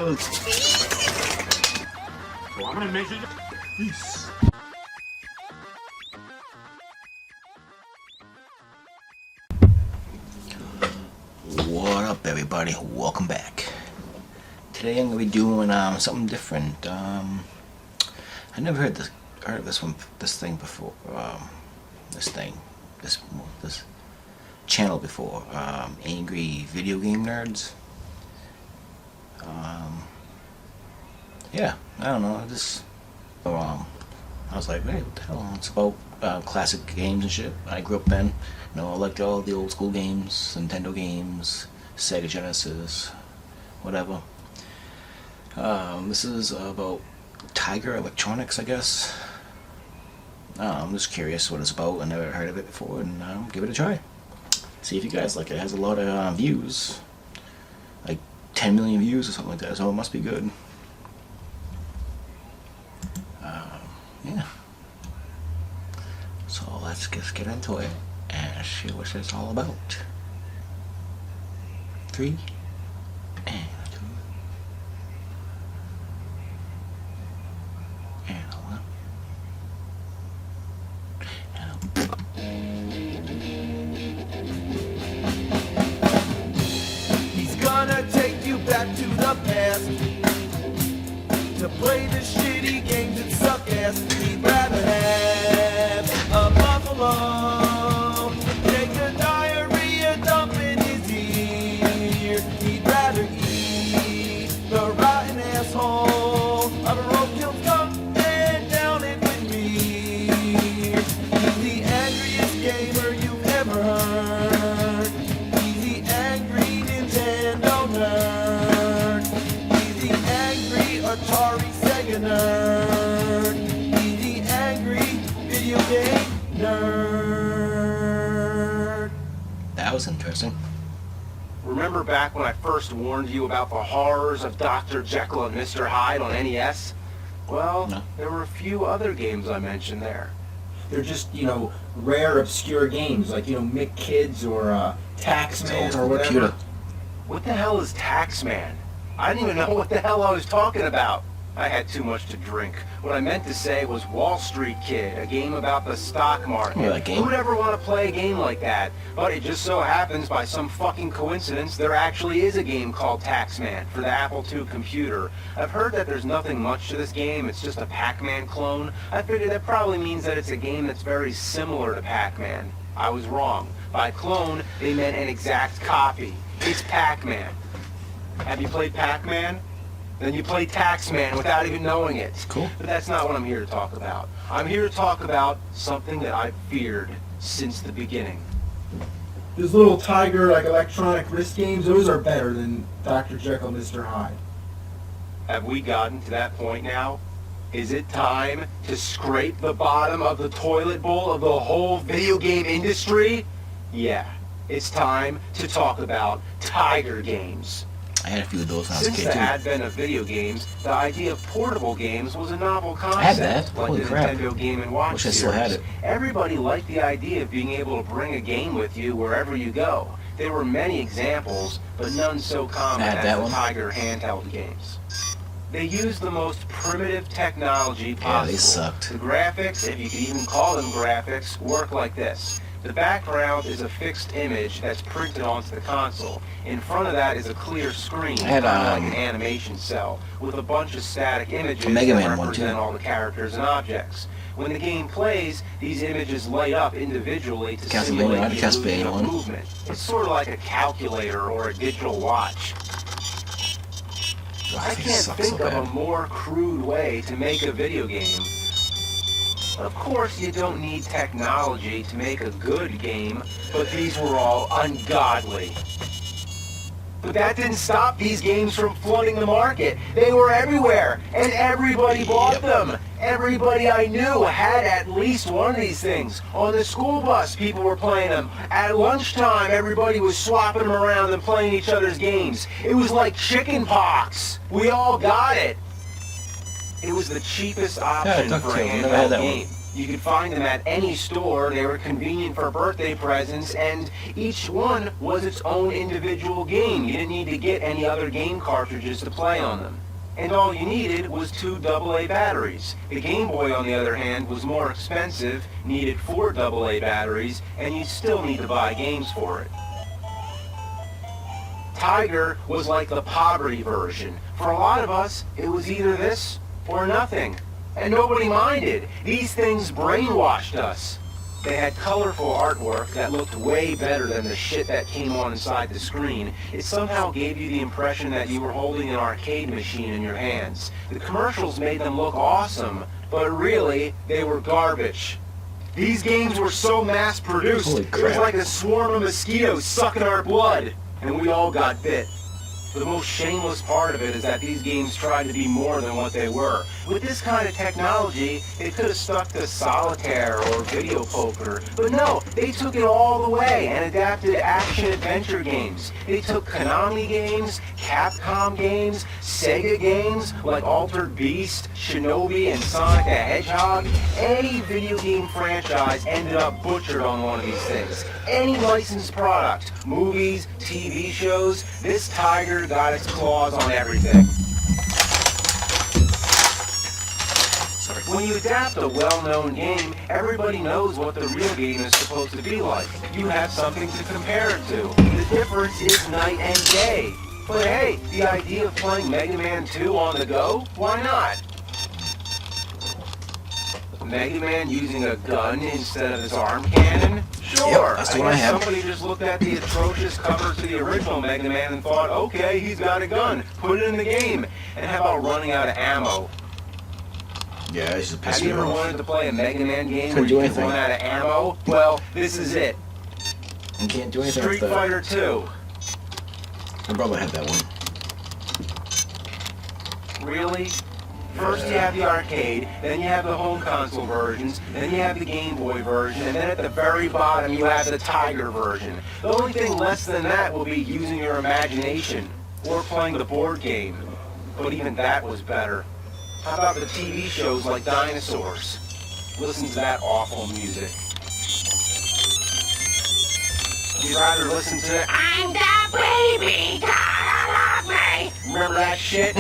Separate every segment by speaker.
Speaker 1: So I'm gonna measure you. Peace.
Speaker 2: What up, everybody? Welcome back. Today I'm gonna be doing something different. I never heard of this thing before. This channel before. Angry video game nerds. Yeah, I don't know. I was like, hey, what the hell? It's about classic games and shit. I grew up then. You know, I liked all the old school games, Nintendo games, Sega Genesis, whatever. This is about Tiger Electronics, I guess. I'm just curious what it's about. I never heard of it before, and give it a try. See if you guys like it. It has a lot of views, like 10 million views or something like that, so it must be good. Yeah. So let's just get into it and see what it's all about. 3 and 2 and 1.
Speaker 3: He's gonna take you back to the past to play the shitty games that suck ass. He'd rather have a buffalo take a diarrhea dump in his ear. He'd rather eat the rotten asshole of a roadkill skunk and down it with me. He's the angriest gamer you've ever heard. He's the angry Nintendo nerd. He's the angry Atari Sega nerd. He's the angry video game nerd.
Speaker 2: That was interesting.
Speaker 4: Remember back when I first warned you about the horrors of Dr. Jekyll and Mr. Hyde on NES? Well,
Speaker 2: No.
Speaker 4: there were a few other games I mentioned there.
Speaker 5: They're just, rare, obscure games, like, Mick Kids or Taxman or whatever.
Speaker 2: Computer.
Speaker 4: What the hell is Taxman? I didn't even know what the hell I was talking about. I had too much to drink. What I meant to say was Wall Street Kid, a game about the stock market.
Speaker 2: Yeah, that game.
Speaker 4: Who would ever want to play a game like that? But it just so happens, by some fucking coincidence, there actually is a game called Taxman for the Apple II computer. I've heard that there's nothing much to this game, it's just a Pac-Man clone. I figured that probably means that it's a game that's very similar to Pac-Man. I was wrong. By clone, they meant an exact copy. It's Pac-Man. Have you played Pac-Man? Then you play Taxman without even knowing it.
Speaker 2: Cool.
Speaker 4: But that's not what I'm here to talk about. I'm here to talk about something that I've feared since the beginning.
Speaker 5: Those little Tiger, electronic wrist games, those are better than Dr. Jekyll, Mr. Hyde.
Speaker 4: Have we gotten to that point now? Is it time to scrape the bottom of the toilet bowl of the whole video game industry? Yeah, it's time to talk about Tiger games.
Speaker 2: I had a few of those when I was a
Speaker 4: Since
Speaker 2: kid
Speaker 4: the
Speaker 2: too.
Speaker 4: advent of video games, the idea of portable games was a novel concept.
Speaker 2: I had that.
Speaker 4: Like
Speaker 2: Holy
Speaker 4: the
Speaker 2: crap.
Speaker 4: Nintendo Game & Watch
Speaker 2: Wish I
Speaker 4: series.
Speaker 2: still had it.
Speaker 4: Everybody liked the idea of being able to bring a game with you wherever you go. There were many examples, but none so common
Speaker 2: I had
Speaker 4: as
Speaker 2: that
Speaker 4: the
Speaker 2: one.
Speaker 4: Tiger handheld games. They used the most primitive technology
Speaker 2: Yeah,
Speaker 4: possible.
Speaker 2: they sucked.
Speaker 4: The graphics, if you could even call them graphics, work like this. The background is a fixed image that's printed onto the console. In front of that is a clear screen,
Speaker 2: I had,
Speaker 4: like an animation cell, with a bunch of static images
Speaker 2: Mega
Speaker 4: that
Speaker 2: Man one,
Speaker 4: represent
Speaker 2: too.
Speaker 4: all the characters and objects. When the game plays, these images light up individually to
Speaker 2: Castlevania,
Speaker 4: simulate
Speaker 2: I had a
Speaker 4: the illusion
Speaker 2: Castlevania
Speaker 4: of
Speaker 2: one.
Speaker 4: movement. It's sort of like a calculator or a digital watch. I
Speaker 2: Graphics
Speaker 4: can't
Speaker 2: suck
Speaker 4: think
Speaker 2: so
Speaker 4: of a
Speaker 2: bad.
Speaker 4: more crude way to make a video game. Of course, you don't need technology to make a good game, but these were all ungodly. But that didn't stop these games from flooding the market. They were everywhere, and everybody bought them. Everybody I knew had at least one of these things. On the school bus, people were playing them. At lunchtime, everybody was swapping them around and playing each other's games. It was like chicken pox. We all got it. It was the cheapest option for a
Speaker 2: DuckTales, I never had
Speaker 4: handheld
Speaker 2: that one.
Speaker 4: game. You could find them at any store, they were convenient for birthday presents, and each one was its own individual game. You didn't need to get any other game cartridges to play on them. And all you needed was 2 AA batteries. The Game Boy, on the other hand, was more expensive, needed 4 AA batteries, and you still need to buy games for it. Tiger was like the poverty version. For a lot of us, it was either this or nothing. And nobody minded. These things brainwashed us. They had colorful artwork that looked way better than the shit that came on inside the screen. It somehow gave you the impression that you were holding an arcade machine in your hands. The commercials made them look awesome, but really, they were garbage. These games were so mass-produced,
Speaker 2: Holy
Speaker 4: it
Speaker 2: crap.
Speaker 4: was like a swarm of mosquitoes sucking our blood, and we all got bit. The most shameless part of it is that these games tried to be more than what they were. With this kind of technology, they could have stuck to solitaire or video poker, but no, they took it all the way and adapted action-adventure games. They took Konami games, Capcom games, Sega games like Altered Beast, Shinobi, and Sonic the Hedgehog. Any video game franchise ended up butchered on one of these things. Any licensed product, movies, TV shows, this Tiger got its claws on everything. When you adapt a well-known game, everybody knows what the real game is supposed to be like. You have something to compare it to. The difference is night and day. But hey, the idea of playing Mega Man 2 on the go? Why not? Mega Man using a gun instead of his arm cannon? Sure.
Speaker 2: Yep, that's the one I
Speaker 4: guess
Speaker 2: have.
Speaker 4: somebody just looked at the atrocious cover to the original Mega Man and thought, okay, he's got a gun. Put it in the game. And how about running out of ammo?
Speaker 2: Yeah, it's just
Speaker 4: Have
Speaker 2: pissing
Speaker 4: you
Speaker 2: me
Speaker 4: ever
Speaker 2: off.
Speaker 4: wanted to play a Mega Man game
Speaker 2: Couldn't
Speaker 4: where
Speaker 2: do
Speaker 4: you can
Speaker 2: anything.
Speaker 4: run out of ammo? Well, this is it.
Speaker 2: You can't do anything
Speaker 4: Street
Speaker 2: with that.
Speaker 4: Fighter 2.
Speaker 2: My brother had that one.
Speaker 4: Really? First you have the arcade, then you have the home console versions, then you have the Game Boy version, and then at the very bottom you have the Tiger version. The only thing less than that will be using your imagination, or playing the board game. But even that was better. How about the TV shows like Dinosaurs? Listen to that awful music. You'd rather listen to I'm the baby, gotta love me. Remember that shit?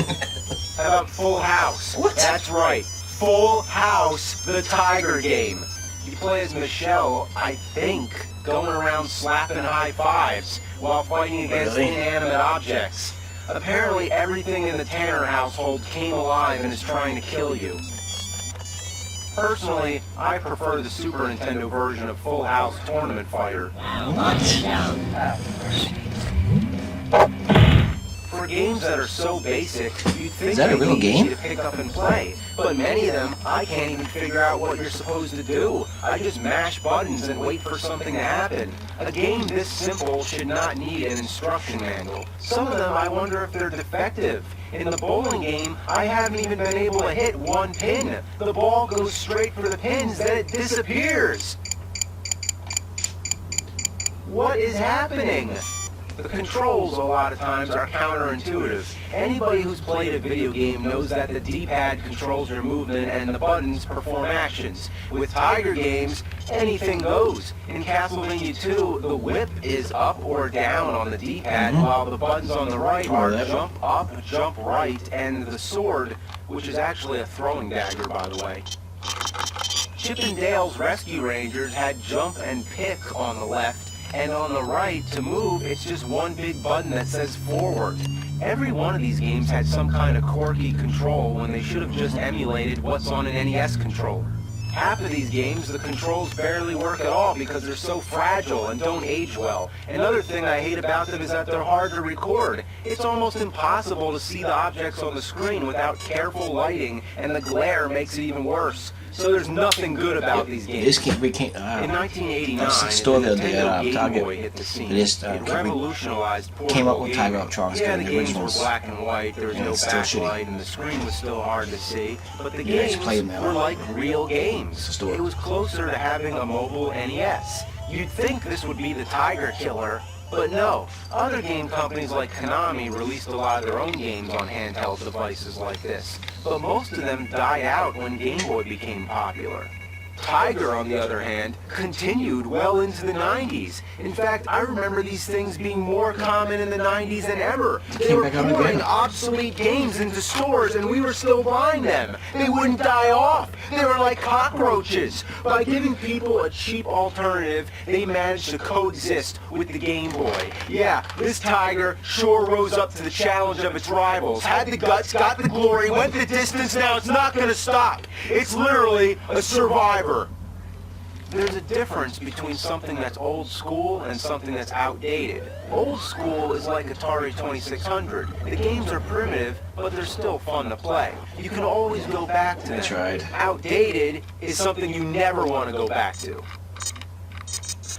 Speaker 4: How about Full House?
Speaker 2: What?
Speaker 4: That's right. Full House, the Tiger game. You play as Michelle, I think, going around slapping high fives while fighting against
Speaker 2: Really?
Speaker 4: inanimate objects. Apparently everything in the Tanner household came alive and is trying to kill you. Personally, I prefer the Super Nintendo version of Full House Tournament Fighter. For games that are so basic, you'd think
Speaker 2: Is that a
Speaker 4: they'd
Speaker 2: real
Speaker 4: be
Speaker 2: game?
Speaker 4: easy to pick up and play. But many of them, I can't even figure out what you're supposed to do. I just mash buttons and wait for something to happen. A game this simple should not need an instruction manual. Some of them, I wonder if they're defective. In the bowling game, I haven't even been able to hit one pin. The ball goes straight for the pins, then it disappears. What is happening? The controls a lot of times are counterintuitive. Anybody who's played a video game knows that the D-pad controls your movement and the buttons perform actions. With Tiger games, anything goes. In Castlevania 2, the whip is up or down on the D-pad, while the buttons on the right are
Speaker 2: that.
Speaker 4: jump up, jump right, and the sword, which is actually a throwing dagger, by the way. Chip and Dale's Rescue Rangers had jump and pick on the left, and on the right, to move, it's just one big button that says forward. Every one of these games had some kind of quirky control when they should have just emulated what's on an NES controller. Half of these games, the controls barely work at all because they're so fragile and don't age well. Another thing I hate about them is that they're hard to record. It's almost impossible to see the objects on the screen without careful lighting, and the glare makes it even worse. So there's nothing good about these games.
Speaker 2: This can't be.
Speaker 4: In 1989,
Speaker 2: That's the store
Speaker 4: the
Speaker 2: that they
Speaker 4: Nintendo
Speaker 2: had,
Speaker 4: Game
Speaker 2: Target.
Speaker 4: Boy hit the scene.
Speaker 2: It is,
Speaker 4: It revolutionized portable
Speaker 2: came up with
Speaker 4: gaming.
Speaker 2: Tiger Upcharge,
Speaker 4: Yeah,
Speaker 2: the
Speaker 4: the games
Speaker 2: originals.
Speaker 4: were black and white. There was
Speaker 2: And
Speaker 4: no
Speaker 2: it's still shitty.
Speaker 4: backlight, and the screen was still hard to see. But the
Speaker 2: Yeah, it's
Speaker 4: games
Speaker 2: playing now.
Speaker 4: were like real games.
Speaker 2: It's a store.
Speaker 4: It was closer to having a mobile NES. You'd think this would be the Tiger Killer, but no. Other game companies like Konami released a lot of their own games on handheld devices like this. But most of them died out when Game Boy became popular. Tiger, on the other hand, continued well into the 90s. In fact, I remember these things being more common in the 90s than ever. They were pouring obsolete games into stores and we were still buying them. They wouldn't die off. They were like cockroaches. By giving people a cheap alternative, they managed to coexist with the Game Boy. Yeah, this Tiger sure rose up to the challenge of its rivals. Had the guts, got the glory, went the distance, now it's not going to stop. It's literally a survivor. There's a difference between something that's old school and something that's outdated. Old school is like Atari 2600. The games are primitive, but they're still fun to play. You can always go back to them.
Speaker 2: That's right.
Speaker 4: Outdated is something you never want to go back to.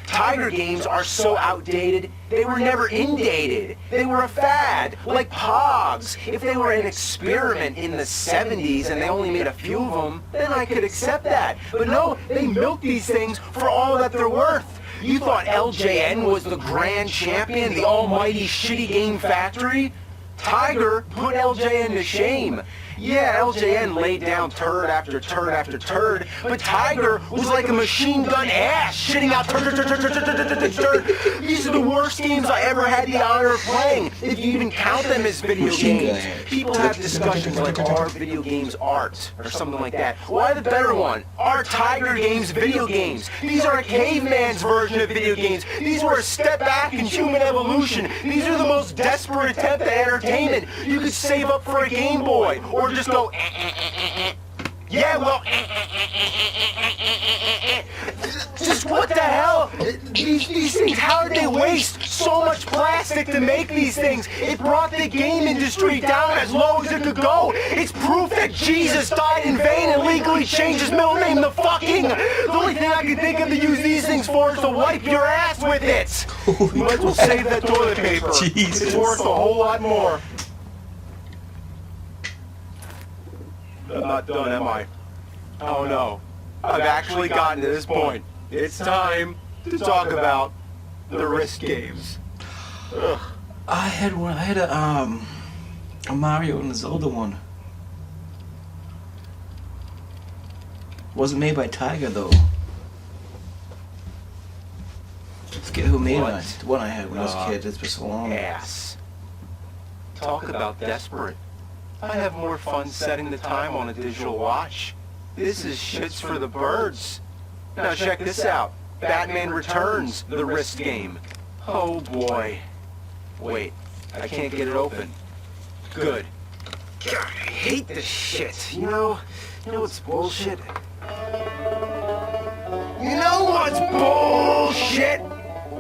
Speaker 4: Tiger games are so outdated, they were never indated. They were a fad, like Pogs. If they were an experiment in the 70s and they only made a few of them, then I could accept that. But no, they milked these things for all that they're worth. You thought LJN was the grand champion, the almighty shitty game factory? Tiger put LJN to shame. Yeah, LJN laid down turd after turd after turd, but Tiger was like a machine gun ass, shitting out turd. These are the worst games I ever had the honor of playing, if you even count them as video games. People have discussions like, are video games art, or something like that. Why the better one? Are Tiger games video games? These are a caveman's version of video games. These were a step back in human evolution. These are the most desperate attempt at entertainment you could save up for a Game Boy, or just go, yeah, well, just what the hell? These things, how did they waste so much plastic to make these things? It brought the game industry down as low as it could go. It's proof that Jesus died in vain and legally changed his middle name to fucking. The only thing I can think of to use these things for is to wipe your ass with it. You might as well save that toilet paper.
Speaker 2: Jesus.
Speaker 4: It's worth a whole lot more. I'm not done, am I? Oh no. I've actually gotten to this point. It's time to talk about the risk games. Ugh.
Speaker 2: I had one. I had a Mario and a Zelda one. Wasn't made by Tiger though. Forget who made it. The one I had when I was a kid. It's been so long.
Speaker 4: Ass. Talk about desperate. I have more fun setting the time on a digital watch. This is shits for the birds. Now check this out. Batman Returns, the wrist game. Oh boy. Wait, I can't get it open. Good. God, I hate this shit. You know what's bullshit? You know what's bullshit?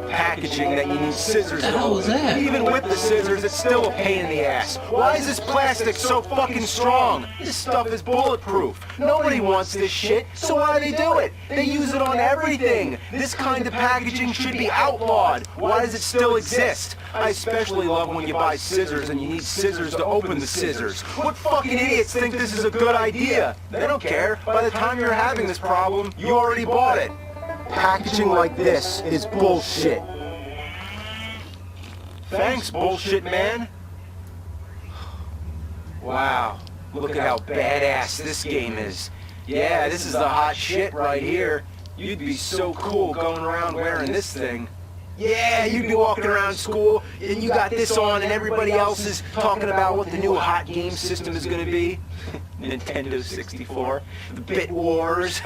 Speaker 4: Packaging that you need scissors to
Speaker 2: hell was
Speaker 4: open.
Speaker 2: that?
Speaker 4: Even with the scissors, it's still a pain in the ass. Why is this plastic so fucking strong? This stuff is bulletproof. Nobody wants this shit, so why do they do it? They use it on everything. This kind of packaging should be outlawed. Why does it still exist? I especially love when you buy scissors and you need scissors to open the scissors. What fucking idiots think this is a good idea? They don't care. By the time you're having this problem, you already bought it. Packaging like this is bullshit. Thanks, bullshit man. Wow, look at how badass this game is. Yeah, this is the hot shit right here. You'd be so cool going around wearing this thing. Yeah, you'd be walking around school and you got this on and everybody else is talking about what the new hot game system is going to be. Nintendo 64, the Bit Wars.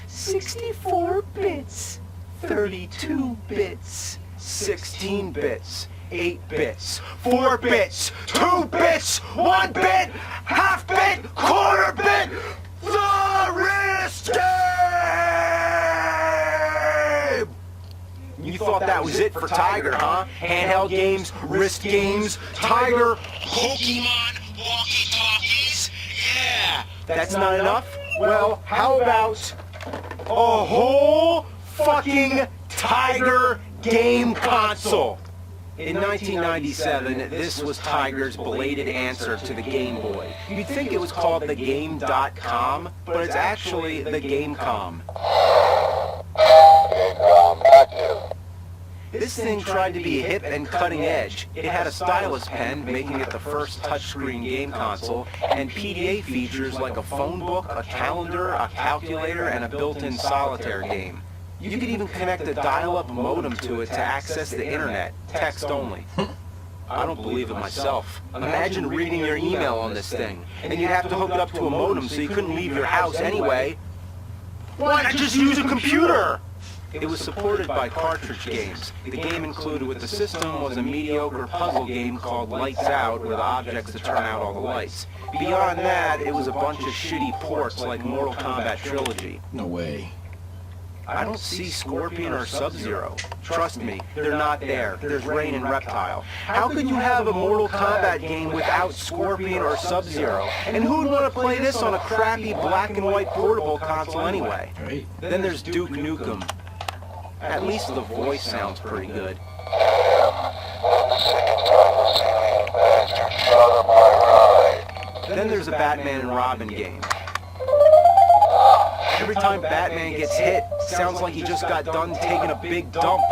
Speaker 4: 64 bits, 32 bits, 16 bits, 8 bits, 4 bits, 2 bits, 1 bit, half bit, quarter bit, the wrist game! You thought that was it for Tiger, huh? Handheld games, wrist games, Tiger, Pokemon, walkie-talkies? Yeah! That's not enough? Well, how about a whole fucking Tiger game console? In 1997, this was Tiger's belated answer to the Game Boy. You'd think it was called the Game.com, but it's actually the Gamecom.
Speaker 6: Gamecom, active.
Speaker 4: This thing tried to be hip and cutting edge. It had a stylus pen, making it the first touchscreen game console, and PDA features like a phone book, a calendar, a calculator, and a built-in solitaire game. You could even connect a dial-up modem to it to access the internet, text only. I don't believe it myself. Imagine reading your email on this thing, and you'd have to hook it up to a modem so you couldn't leave your house anyway. Why not just use a computer? It was supported by cartridge games. The game included with the system was a mediocre puzzle game called Lights Out, where the objects to turn out all the lights. Beyond that, it was a bunch of shitty ports like Mortal Kombat Trilogy.
Speaker 2: No way.
Speaker 4: I don't see Scorpion or Sub-Zero. Trust me, they're not there. There's Rain and Reptile. How could you have a Mortal Kombat game without Scorpion or Sub-Zero? And who would want to play this on a crappy black and white portable console anyway?
Speaker 2: Right.
Speaker 4: Then there's Duke Nukem. At least the voice sounds pretty good. Then there's a Batman and Robin game. Every time Batman gets hit, sounds like he just got done taking a big dump.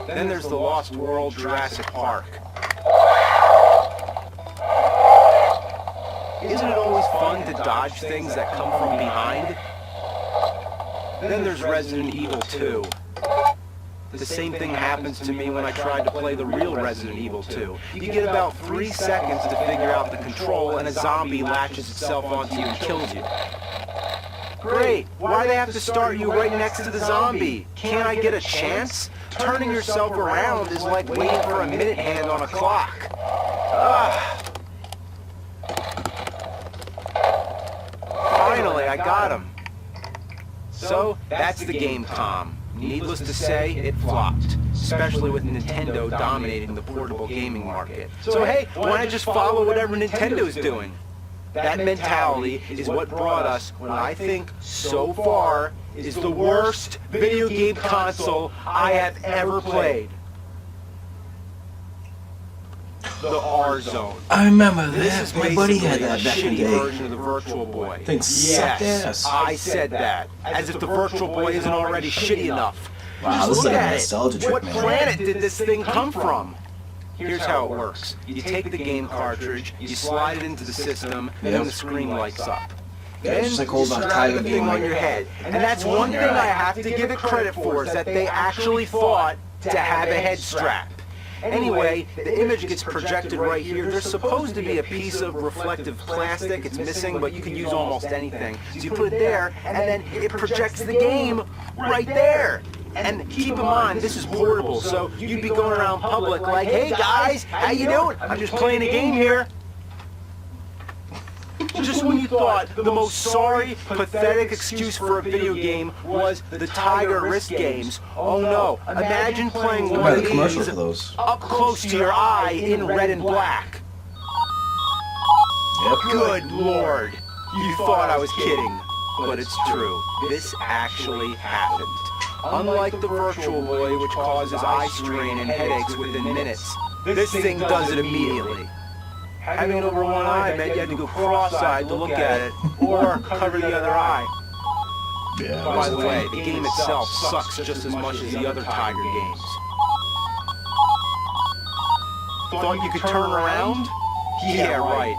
Speaker 4: Then there's the Lost World Jurassic Park. Isn't it always fun to dodge things that come from behind? Then there's Resident Evil 2. The same thing happens to me when I tried to play the real Resident Evil 2. You get about 3 seconds to figure out the control, and a zombie latches itself onto you and kills you. Great! Why do they have to start you right next to the zombie? Can't I get a chance? Turning yourself around is like waiting for a minute hand on a clock. Finally, I got him. So, that's the game, Tom. Needless to say, it flopped, especially with Nintendo dominating the portable gaming market. So hey, why not just follow whatever Nintendo's doing? That mentality is what brought us what I think, so far, is the worst video game console I have ever played. The R-Zone.
Speaker 2: I remember
Speaker 4: This
Speaker 2: that.
Speaker 4: is
Speaker 2: My buddy
Speaker 4: basically
Speaker 2: had
Speaker 4: a
Speaker 2: that back in
Speaker 4: shitty
Speaker 2: the day.
Speaker 4: version of the Virtual Boy.
Speaker 2: Thing sucked
Speaker 4: Yes,
Speaker 2: ass.
Speaker 4: I said that. As if the Virtual Boy isn't already shitty enough.
Speaker 2: Wow,
Speaker 4: Just
Speaker 2: this is
Speaker 4: look
Speaker 2: like a
Speaker 4: at it.
Speaker 2: nostalgia trip,
Speaker 4: What
Speaker 2: man.
Speaker 4: planet did this thing come from? Here's how it works. You take the game cartridge, you slide it into the system, and then the screen lights up.
Speaker 2: Yeah,
Speaker 4: Then
Speaker 2: it's just like
Speaker 4: you
Speaker 2: holding on
Speaker 4: strap
Speaker 2: tight
Speaker 4: the
Speaker 2: and
Speaker 4: thing
Speaker 2: being
Speaker 4: on
Speaker 2: like,
Speaker 4: your head. And that's one thing I have to give it credit for, is that they actually thought to have a head strap. Anyway, the image gets projected right here. There's supposed to be a piece of reflective plastic. It's missing, but you can use almost anything. So you put it there, and then it projects the game right there. And keep in mind, this is portable, so you'd be going around public like, hey guys, how you doing? I'm just playing a game here. Just when you thought the most sorry, pathetic excuse for a video game was the Tiger wrist games, oh no, imagine playing one of
Speaker 2: the commercial
Speaker 4: these
Speaker 2: for those.
Speaker 4: up close to your eye in red and black.
Speaker 2: Yep.
Speaker 4: Good lord, you thought I was kidding, but it's true. This actually happened. Unlike the Virtual Boy, which causes eye strain and headaches within minutes, this thing does it immediately. Having it over one eye meant you had to go cross-eyed to look at it, or cover the other eye.
Speaker 2: Yeah.
Speaker 4: By the way, the game itself sucks just as much as the other Tiger games. Thought you could turn around? Yeah, right.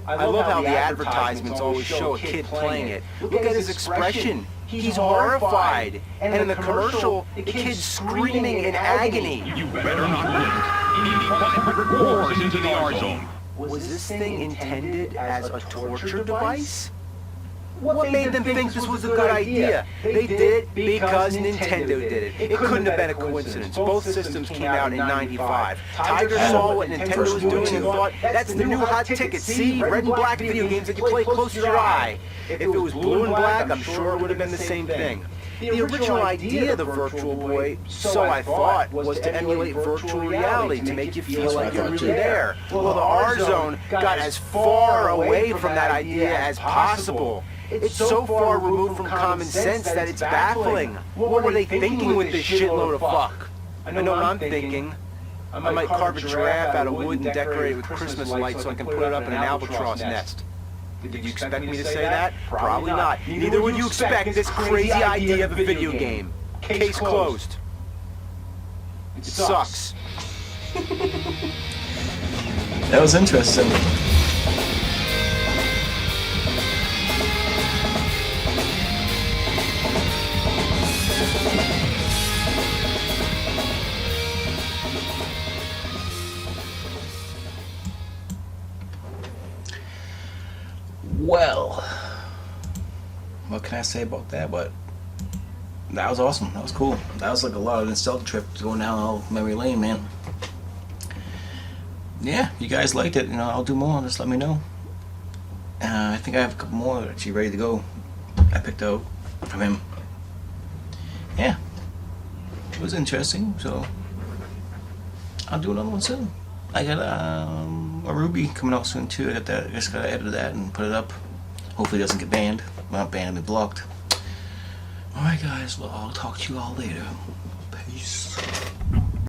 Speaker 4: I love how the advertisements always show a kid playing it. Look at his expression. He's horrified. And in the commercial, the kid's screaming in agony.
Speaker 1: You better not blink. Maybe 500 wars into the R-Zone.
Speaker 4: Was this thing intended as a torture device? What made them think this was a good idea? They did it because Nintendo did it. It couldn't have been a coincidence. Both systems came out in '95. Tiger saw what Nintendo was doing and thought, that's the new hot ticket. See, red and black video games that you play close to your eye. If it was blue and black, I'm sure it would have been the same thing. The original idea of the Virtual Boy, so I thought, was to emulate virtual reality, to make you feel like you're really there. Well, the R-Zone got as far away from that idea as possible. It's so far removed from common sense that it's baffling. What were they thinking with this shitload of fuck? I know what I'm thinking. I might carve a giraffe out of wood and decorate it with Christmas lights so I can put it up in an albatross nest. Did you expect me to say that? Probably not. Neither would you expect this crazy idea of a video game. Case closed. It sucks.
Speaker 2: That was interesting. Well, what can I say about that? But that was awesome. That was cool. That was like a lot of nostalgia trip going down all memory lane, man. Yeah, you guys liked it. You know, I'll do more. Just let me know. I think I have a couple more actually ready to go. I picked out from him. Yeah, it was interesting. So I'll do another one soon. I got a RWBY coming out soon too. I just gotta edit that and put it up. Hopefully it doesn't get banned. Well, not banned, but blocked. Alright guys, well I'll talk to you all later. Peace.